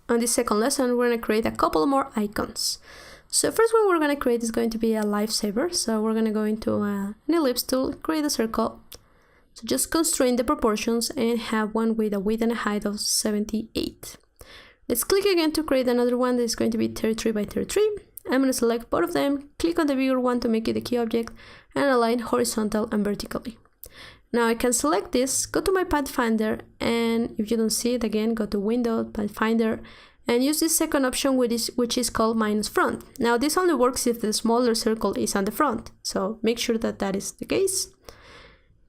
on this second lesson, we're going to create a couple more icons. So first one we're going to create is going to be a lifesaver. So we're going to go into an ellipse tool, create a circle. So just constrain the proportions and have one with a width and a height of 78. Let's click again to create another one that is going to be 33 by 33. I'm going to select both of them, click on the bigger one to make it a key object, and align horizontal and vertically. Now I can select this, go to my Pathfinder, and if you don't see it again, go to Window, Pathfinder, and use this second option which is called minus front. Now this only works if the smaller circle is on the front, so make sure that that is the case.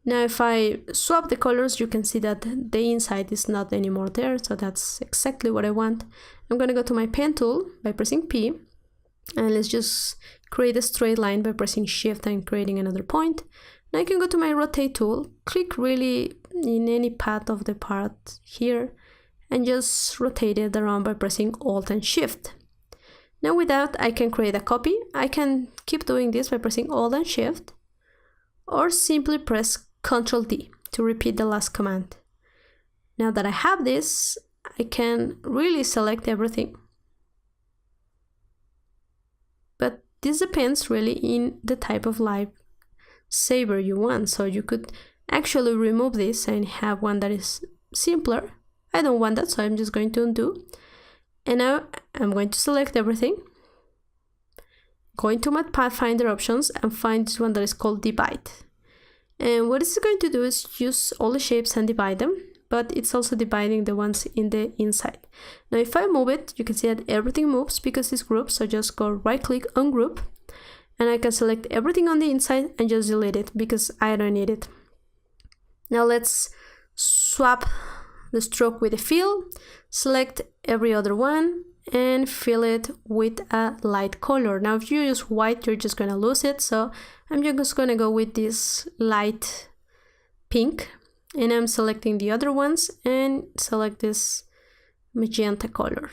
Now if I swap the colors, you can see that the inside is not anymore there, so that's exactly what I want. I'm going to go to my pen tool by pressing P, and let's just create a straight line by pressing Shift and creating another point. Now I can go to my rotate tool, click really in any path of the part here, and just rotate it around by pressing Alt and Shift. Now with that, I can create a copy. I can keep doing this by pressing Alt and Shift, or simply press Ctrl D to repeat the last command. Now that I have this, I can really select everything. But this depends really in the type of lifesaver you want. So you could actually remove this and have one that is simpler. I don't want that, so I'm just going to undo. And now I'm going to select everything, go into my Pathfinder options and find this one that is called divide. And what it's going to do is use all the shapes and divide them, but it's also dividing the ones in the inside. Now if I move it, you can see that everything moves because it's grouped, so just go right click on group, and I can select everything on the inside and just delete it because I don't need it. Now let's swap the stroke with the fill, select every other one and fill it with a light color. Now if you use white, you're just going to lose it, so I'm just going to go with this light pink, and I'm selecting the other ones and select this magenta color.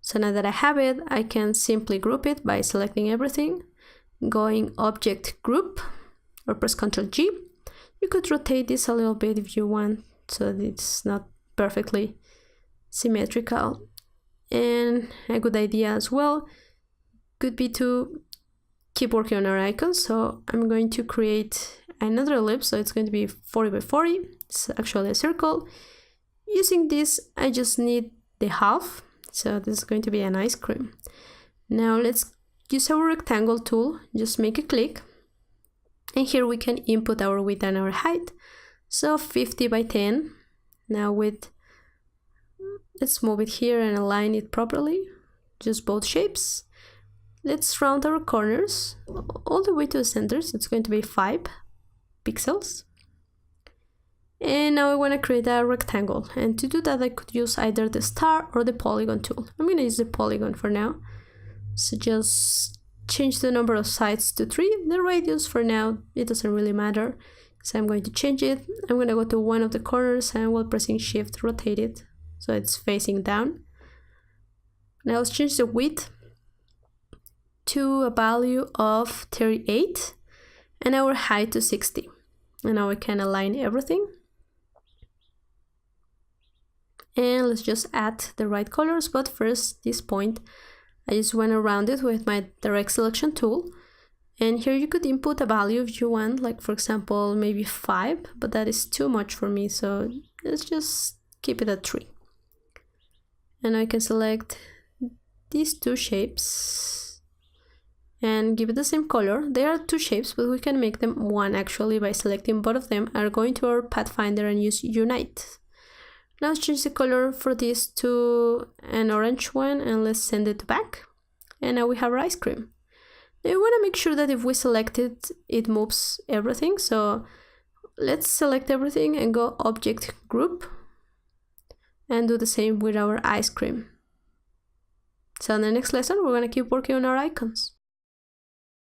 So now that I have it, I can simply group it by selecting everything, going Object Group, or press Ctrl G. You could rotate this a little bit if you want, so that it's not perfectly symmetrical. And a good idea as well could be to keep working on our icons. So I'm going to create another ellipse, so it's going to be 40 by 40. It's actually a circle. Using this, I just need the half, so this is going to be an ice cream. Now let's use our rectangle tool, just make a click, and here we can input our width and our height. So 50 by 10. Now let's move it here and align it properly, just both shapes. Let's round our corners all the way to the centers. It's going to be 5 pixels. And now I want to create a rectangle, and to do that I could use either the star or the polygon tool. I'm going to use the polygon for now. So just change the number of sides to 3. The radius for now, it doesn't really matter, so I'm going to change it. I'm going to go to one of the corners and while pressing Shift, rotate it so it's facing down. Now let's change the width to a value of 38 and our height to 60. And now we can align everything. And let's just add the right colors, but first this point I just want to round it with my direct selection tool. And here you could input a value if you want, like for example maybe 5, but that is too much for me, so let's just keep it at 3. And I can select these two shapes and give it the same color. They are two shapes, but we can make them one actually by selecting both of them and going to our Pathfinder and use Unite. Now let's change the color for this to an orange one and let's send it back. And now we have our ice cream. Now you want to make sure that if we select it, it moves everything. So let's select everything and go Object Group and do the same with our ice cream. So in the next lesson, we're going to keep working on our icons.